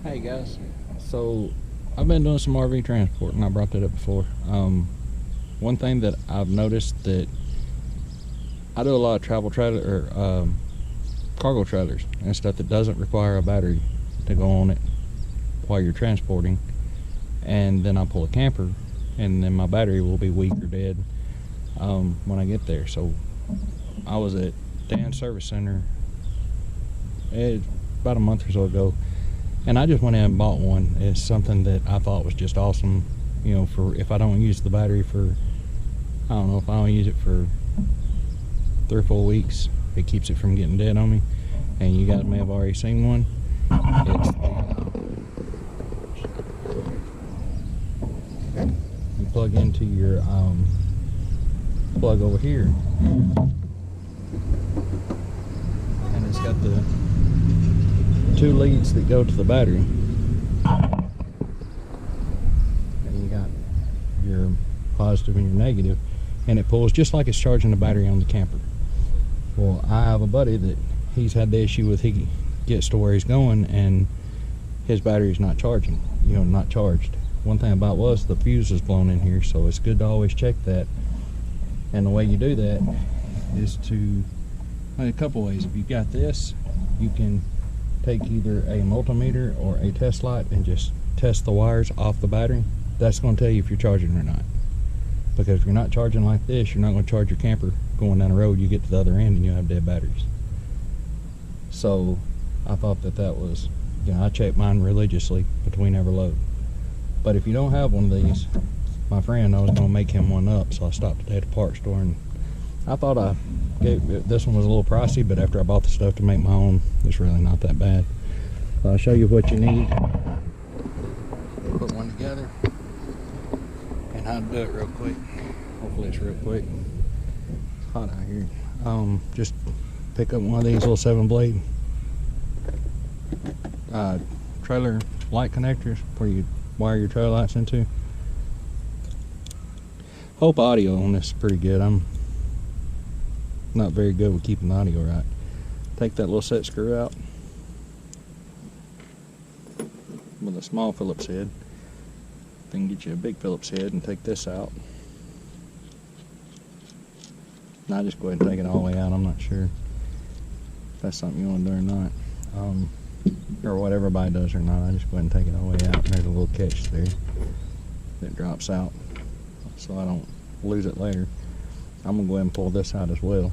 Hey guys, so I've been doing some RV transport and I brought that up before. One thing that I've noticed that I do a lot of travel trailer or cargo trailers and stuff that doesn't require a battery to go on it while you're transporting, and then I pull a camper and then my battery will be weak or dead when I get there. So I was at Dan's service center about a month or so ago, and I just went in and bought one. It's something that I thought was just awesome, you know, for if I don't use the battery for, I don't know, if I don't use it for 3 or 4 weeks, it keeps it from getting dead on me. And you guys may have already seen one. It's the, you plug into your plug over here, and it's got the 2 leads that go to the battery, and you got your positive and your negative, and it pulls just like it's charging the battery on the camper. Well, I have a buddy that he's had the issue with, he gets to where he's going and his battery's not charging, you know, not charged. One thing about was the fuse is blown in here, so it's good to always check that. And the way you do that is to, a couple ways. If you've got this, you can take either a multimeter or a test light and just test the wires off the battery. That's going to tell you if you're charging or not. Because if you're not charging like this, you're not going to charge your camper going down the road. You get to the other end and you have dead batteries. So I thought that was, you know, I check mine religiously between every load. But if you don't have one of these, my friend, I was going to make him one up, so I stopped at the parts store, and I thought this one was a little pricey, but after I bought the stuff to make my own, it's really not that bad. So I'll show you what you need. Put one together and how to do it real quick. Hopefully it's real quick. It's hot out here. Just pick up one of these little 7-blade trailer light connectors where you wire your trailer lights into. Hope audio on this is pretty good. I'm not very good with keeping the audio right. Take that little set screw out with a small Phillips head. Then get you a big Phillips head and take this out. Now just go ahead and take it all the way out. I'm not sure if that's something you want to do or not, or what everybody does or not. I just go ahead and take it all the way out. And there's a little catch there that drops out, so I don't lose it later. I'm gonna go ahead and pull this out as well,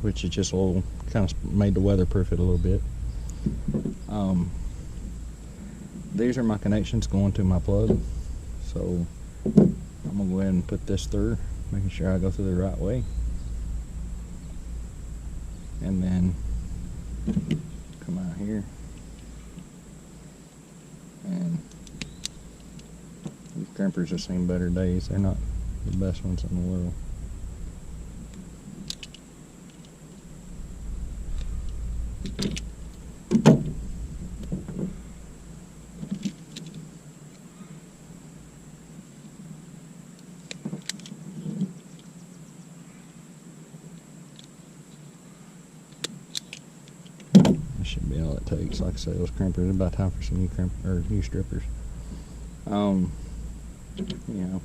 which is just a little, kind of made to weatherproof it a little bit. These are my connections going to my plug, so I'm gonna go ahead and put this through, making sure I go through the right way, and then come out here, and these crimpers have seen better days. They're not the best ones in the world. That should be all it takes. Like I say, those crimpers, it's about time for some new strippers. You know,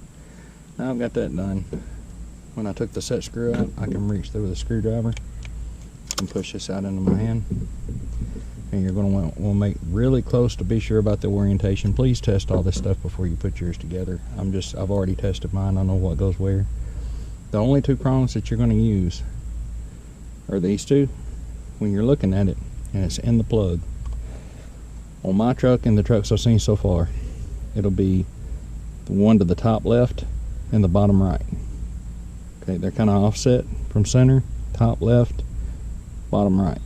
now I've got that done. When I took the set screw out, I can reach through with a screwdriver and push this out into my hand. And you're going to want to make really close to be sure about the orientation. Please test all this stuff before you put yours together. I've already tested mine. I know what goes where. The only 2 prongs that you're going to use are these 2 when you're looking at it and it's in the plug. On my truck and the trucks I've seen so far, it'll be the one to the top left and the bottom right. Okay, they're kind of offset from center, top left, bottom right.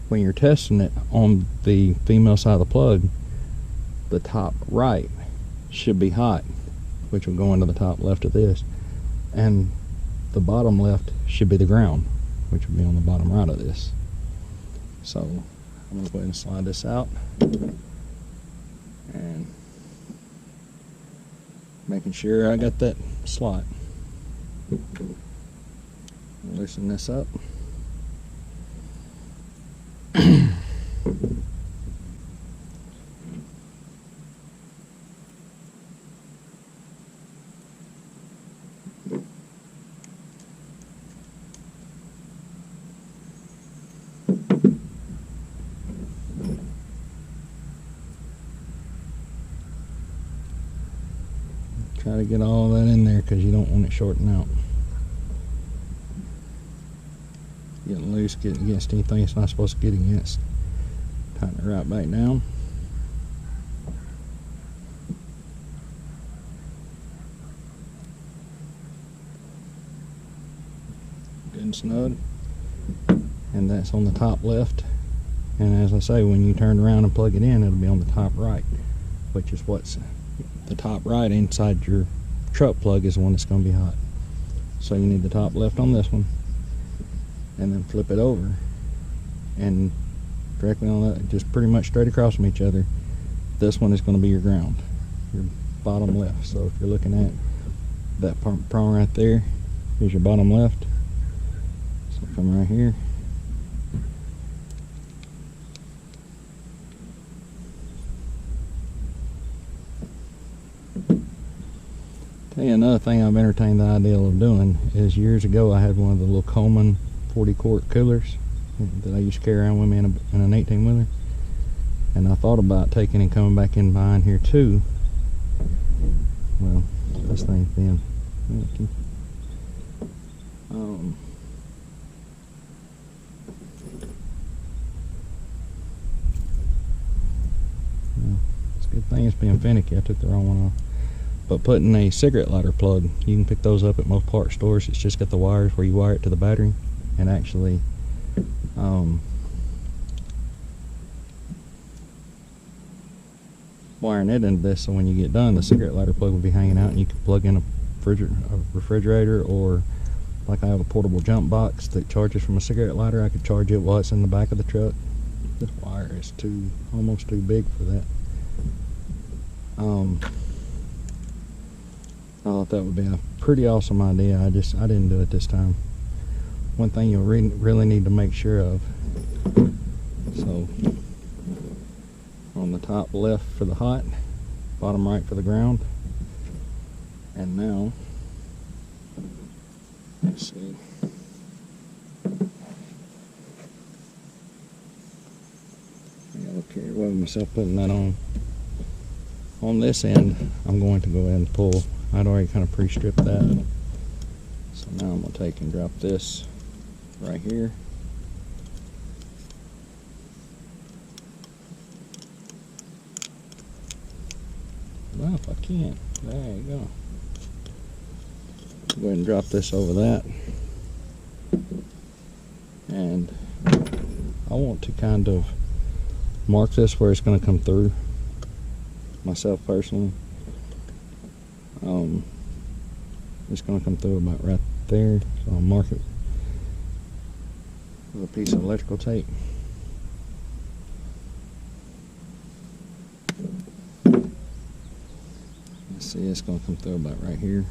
When you're testing it on the female side of the plug, the top right should be hot, which will go into the top left of this, and the bottom left should be the ground, which will be on the bottom right of this. So I'm going to go ahead and slide this out, and making sure I got that slot. Loosen this up. Try to get all that in there because you don't want it shorting out. Getting loose, getting against anything it's not supposed to get against. Tighten it right back down. Good and snug. And that's on the top left. And as I say, when you turn around and plug it in, it'll be on the top right, which is what's the top right inside your truck plug is the one that's going to be hot. So you need the top left on this one, and then flip it over, and directly on that, just pretty much straight across from each other, this one is going to be your ground, your bottom left. So if you're looking at that prong right there, here's your bottom left. So come right here. Tell you another thing I've entertained the idea of doing is years ago I had one of the little Coleman 40 quart coolers that I used to carry around with me in an 18-wheeler, and I thought about taking and coming back in behind here too. Well, this thing's being finicky. It's a good thing it's being finicky. I took the wrong one off. But putting a cigarette lighter plug, you can pick those up at most parts stores. It's just got the wires where you wire it to the battery, and actually wiring it into this, so when you get done, the cigarette lighter plug will be hanging out, and you can plug in a refrigerator, or like I have a portable jump box that charges from a cigarette lighter. I could charge it while it's in the back of the truck. This wire is almost too big for that. I thought that would be a pretty awesome idea. I didn't do it this time. One thing you'll really need to make sure of. So on the top left for the hot, bottom right for the ground. And now, let's see. I gotta look here with myself putting that on. On this end, I'm going to go ahead and pull. I'd already kind of pre-stripped that. So now I'm going to take and drop this right here. Well, if I can. There you go. Go ahead and drop this over that. And I want to kind of mark this where it's going to come through. Myself personally. It's going to come through about right there, so I'll mark it with a piece of electrical tape. Let's see, it's going to come through about right here.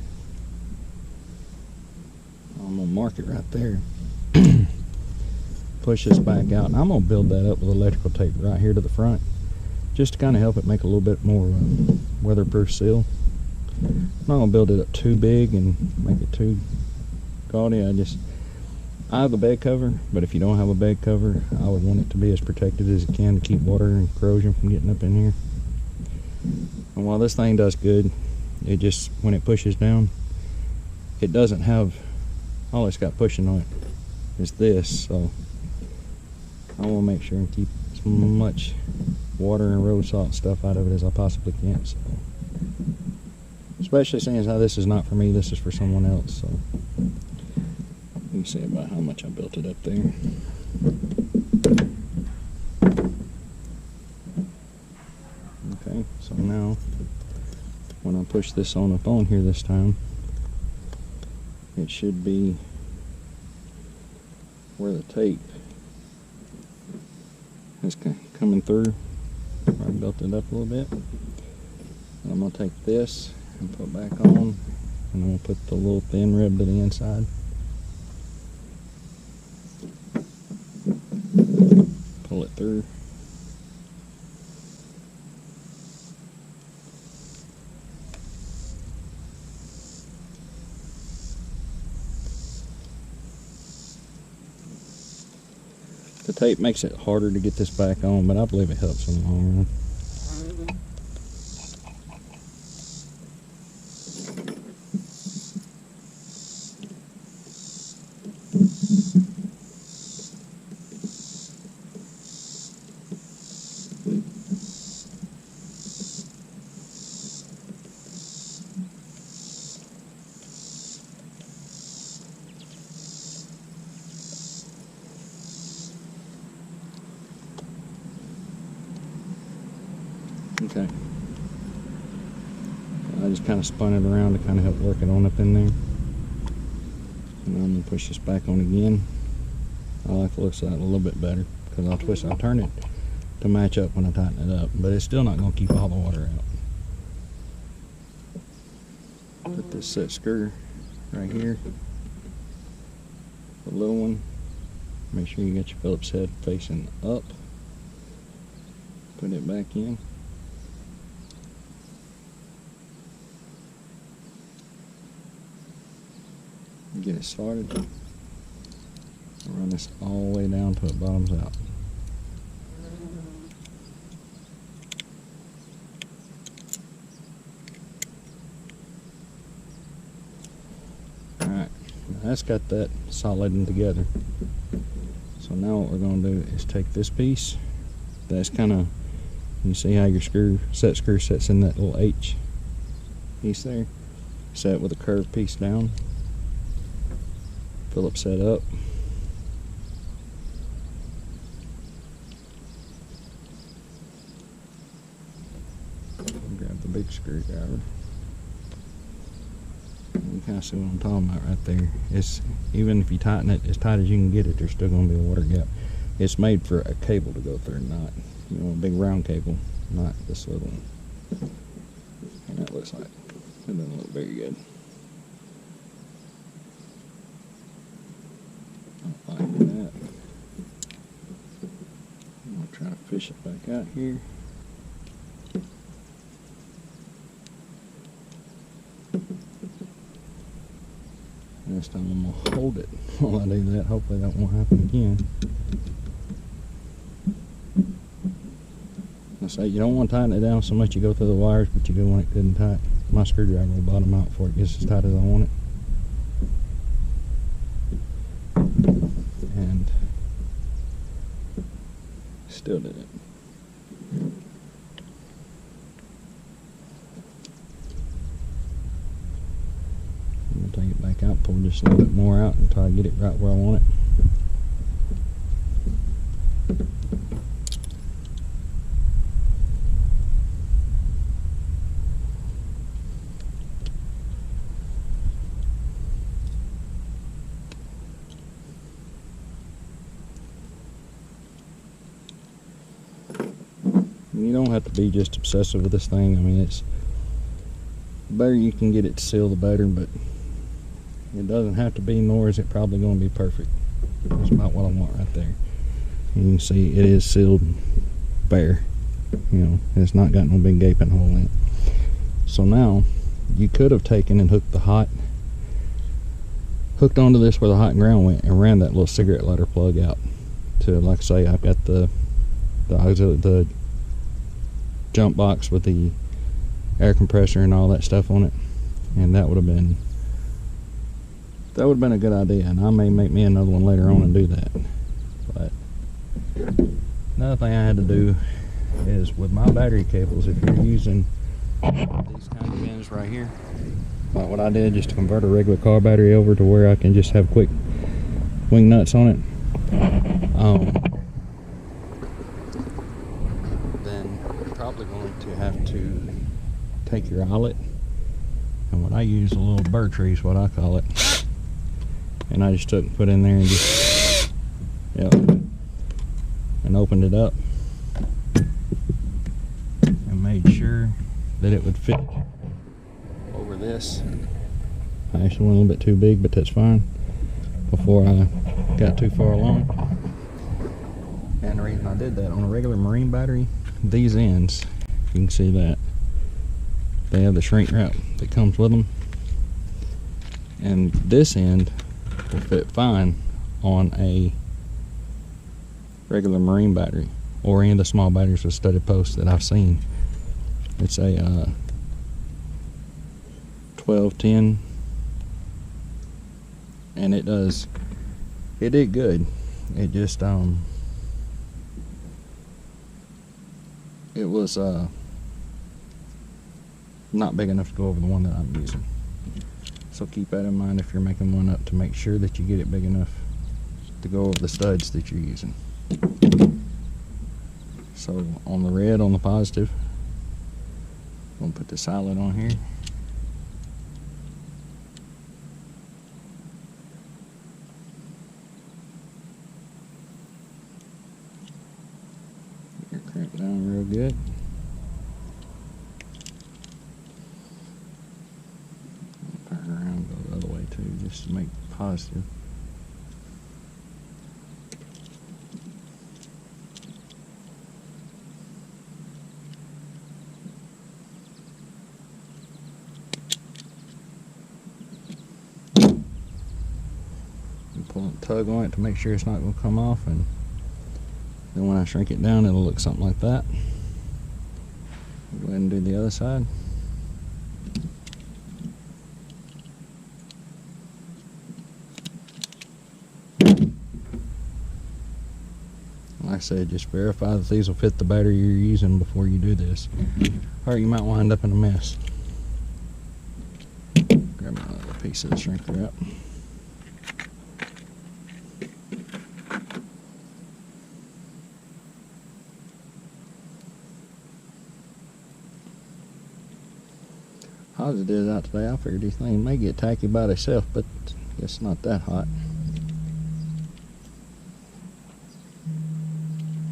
I'm going to mark it right there. Push this back out, and I'm going to build that up with electrical tape right here to the front, just to kind of help it make a little bit more weatherproof seal. I'm not going to build it up too big and make it too gaudy. I have the bed cover, but if you don't have a bed cover, I would want it to be as protected as it can to keep water and corrosion from getting up in here. And while this thing does good, it just, when it pushes down, it doesn't have, all it's got pushing on it is this, so I want to make sure and keep as much water and road salt stuff out of it as I possibly can. So, especially seeing as how this is not for me, this is for someone else. So you can see about how much I built it up there. Okay, so now when I push this on up on here this time, it should be where the tape is coming through. I built it up a little bit. And I'm going to take this and put back on, and I'm going to put the little thin rib to the inside. Pull it through. The tape makes it harder to get this back on, but I believe it helps in the long run. Okay. I just kind of spun it around to kind of help work it on up in there. And I'm going to push this back on again. I like the looks of that a little bit better because I'll turn it to match up when I tighten it up, but it's still not going to keep all the water out. Put this set screw right here, the little one. Make sure you get your Phillips head facing up. Put it back in. Get it started. Run this all the way down till it bottoms out. Alright, that's got that solid together. So now what we're going to do is take this piece. That's kind of, you see how your screw sets in that little H piece there. Set with a curved piece down. Phillips set up. Grab the big screwdriver. You kind of see what I'm talking about right there. It's, even if you tighten it as tight as you can get it, there's still going to be a water gap. It's made for a cable to go through, not, you know, a big round cable, not this little one. And that looks like it doesn't look very good. I don't like that. I'm going to try to fish it back out here. This time I'm going to hold it while I do that. Hopefully that won't happen again. I say you don't want to tighten it down so much you go through the wires, but you do want it good and tight. My screwdriver will bottom out before it gets as tight as I want it. And still did it. I'm going to take it back out, pull just a little bit more out until I get it right where I want it. You don't have to be just obsessive with this thing. I mean, it's the better you can get it to seal, the better, but it doesn't have to be, nor is it probably going to be perfect. That's about what I want right there. You can see it is sealed bare. You know, it's not got no big gaping hole in it. So now, you could have taken and hooked onto this where the hot and ground went and ran that little cigarette lighter plug out to, like I say, I've got the jump box with the air compressor and all that stuff on it, and that would have been a good idea, and I may make me another one later on and do that. But another thing I had to do is with my battery cables, if you're using these kind of ends right here, like what I did, just to convert a regular car battery over to where I can just have quick wing nuts on it, then you're probably going to have to take your eyelet, and what I use, a little burr tree is what I call it, and I just took and put in there and just, yep, and opened it up and made sure that it would fit over this. I actually went a little bit too big, but that's fine, before I got too far along. And the reason I did that, on a regular marine battery, these ends, you can see that they have the shrink wrap that comes with them, and this end will fit fine on a regular marine battery or any of the small batteries with studded posts that I've seen. It's a 1210, and it did good. It just it was not big enough to go over the one that I'm using. So keep that in mind if you're making one up, to make sure that you get it big enough to go over the studs that you're using. So on the red, on the positive, Gonna put the silent on here. Crank down real good. Turn around, go the other way too, just to make it positive. Pull and tug on it to make sure it's not going to come off, and then when I shrink it down it'll look something like that. Go ahead and do the other side. Like I said, just verify that these will fit the battery you're using before you do this, or you might wind up in a mess. Grab my little piece of the shrink wrap. As it is out today, I figured these things may get tacky by themselves, but it's not that hot.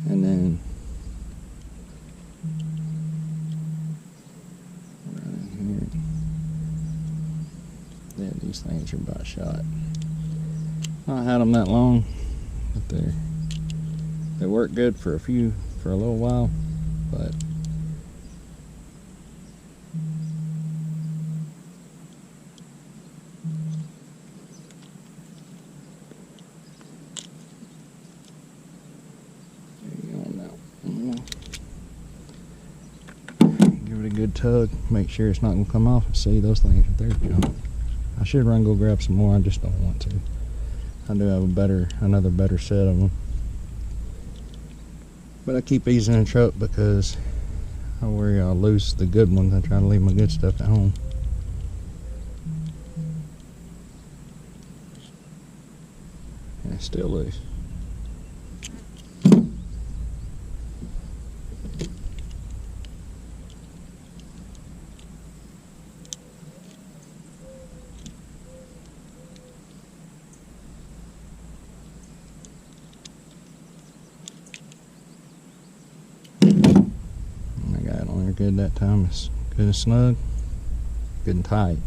And then right in here, yeah, these things are about shot. I had them that long, but they work good for a little while, but good tug, make sure it's not going to come off. See, those things right there jump. I should run go grab some more, I just don't want to. I do have another better set of them, but I keep these in the truck because I worry I'll lose the good ones. I try to leave my good stuff at home. And it's still loose. Good that time, it's good and snug, good and tight.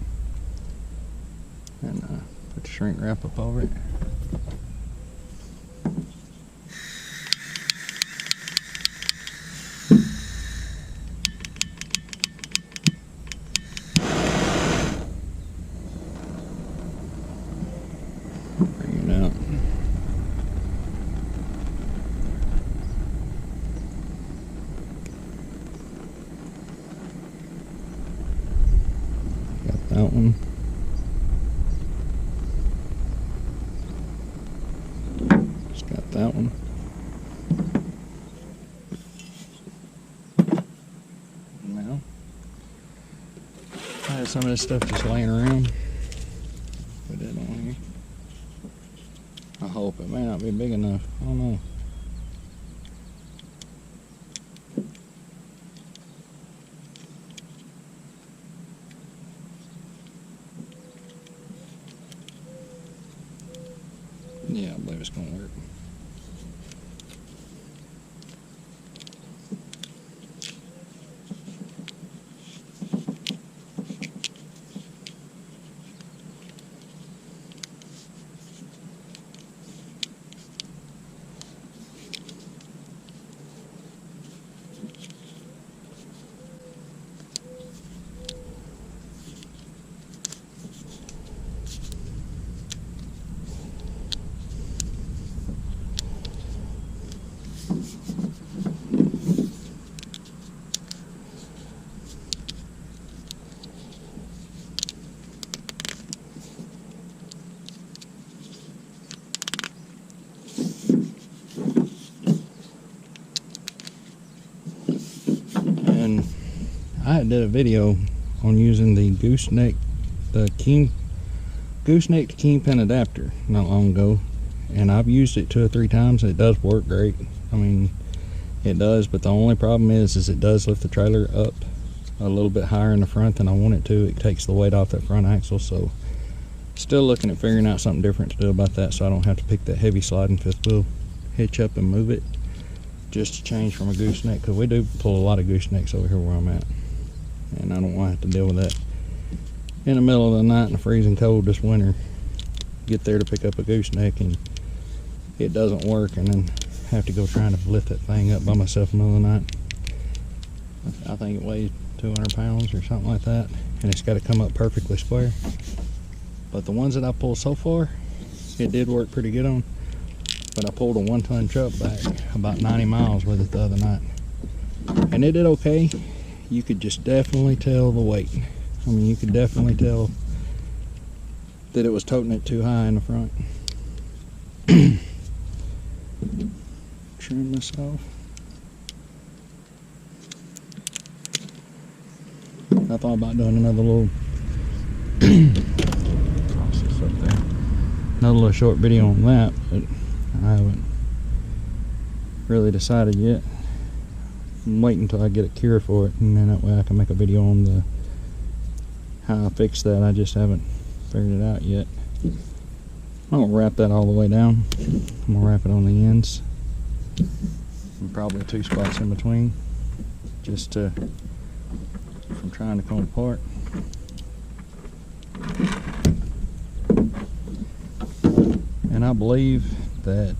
And put the shrink wrap up over it. Bring it out. That one. Just got that one. Now, I had some of this stuff just laying around. Put it on here. I hope it may not be big enough. I don't know. Yeah, I believe it's going to work. And I did a video on using the Gooseneck to Kingpin adapter not long ago, and I've used it 2 or 3 times. It does work great. I mean, it does, but the only problem is it does lift the trailer up a little bit higher in the front than I want it to. It takes the weight off that front axle, so still looking at figuring out something different to do about that, so I don't have to pick that heavy sliding fifth wheel hitch up and move it, just to change from a gooseneck, because we do pull a lot of goosenecks over here where I'm at, and I don't want to have to deal with that in the middle of the night in the freezing cold this winter. Get there to pick up a gooseneck and it doesn't work, and then have to go trying to lift that thing up by myself in the middle of the night. I think it weighs 200 pounds or something like that, and it's got to come up perfectly square. But the ones that I pulled so far, it did work pretty good on. But I pulled a 1-ton truck back about 90 miles with it the other night, and it did okay. You could just definitely tell the weight. I mean, you could definitely tell that it was toting it too high in the front. Trim this off. I thought about doing another little process up there. Another little short video on that, but I haven't really decided yet. I'm waiting until I get a cure for it, and then that way I can make a video on the how I fix that. I just haven't figured it out yet. I'm gonna wrap that all the way down. I'm gonna wrap it on the ends, and probably 2 spots in between, just to from trying to come apart. And I believe that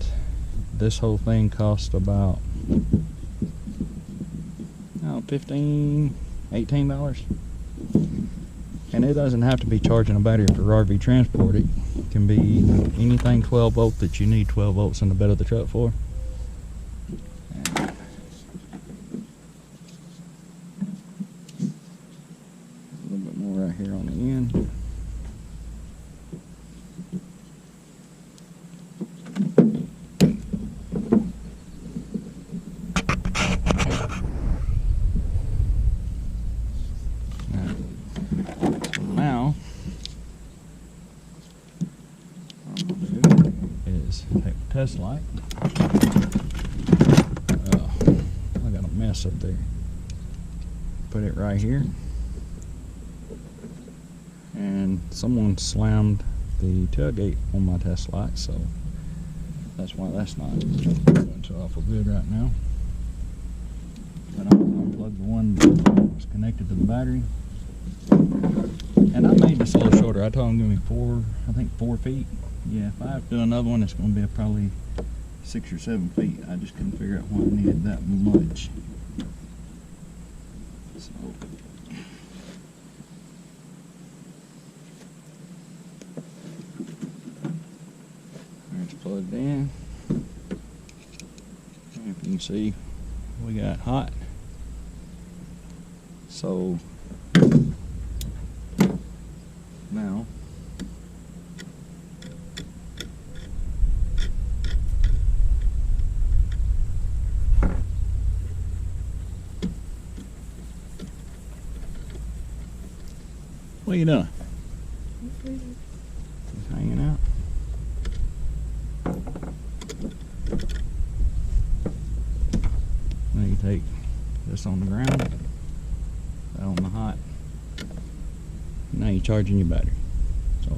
this whole thing cost about $15, $18. And it doesn't have to be charging a battery for RV transport. It can be anything 12 volt that you need 12 volts in the bed of the truck for. A little bit more right here on the end. Now, what I'm going to do is take the test light. I got a mess up there. Put it right here. And someone slammed the tailgate on my test light, so that's why that's not going so awful good right now. But I'll unplug the one that was connected to the battery. And I made this a little shorter. I told him to give me 4 feet. Yeah, if I have to do another one, it's going to be probably 6 or 7 feet. I just couldn't figure out why I needed that much. So, it's plugged in. And if you can see, we got hot. So now what are you doing? Just hanging out. Now you take this on the ground, that on the hot. Now you're charging your battery. So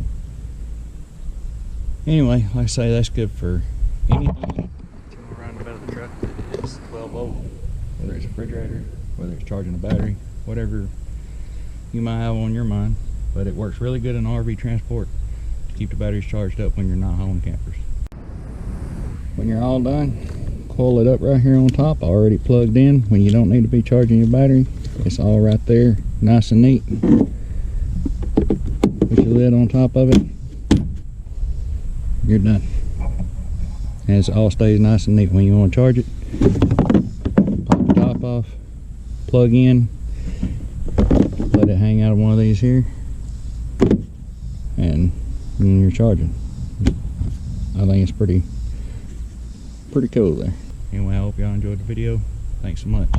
anyway, like I say, that's good for anything around the bed of the truck that is 12 volt, whether it's a refrigerator, whether it's charging a battery, whatever you might have on your mind. But it works really good in RV transport to keep the batteries charged up when you're not hauling campers. When you're all done, coil it up right here on top, already plugged in. When you don't need to be charging your battery, it's all right there, nice and neat. Put your lid on top of it, you're done. And it all stays nice and neat. When you want to charge it, pop the top off, plug in, let it hang out of one of these here, and then you're charging. I think it's pretty cool there. Anyway, I hope y'all enjoyed the video. Thanks so much.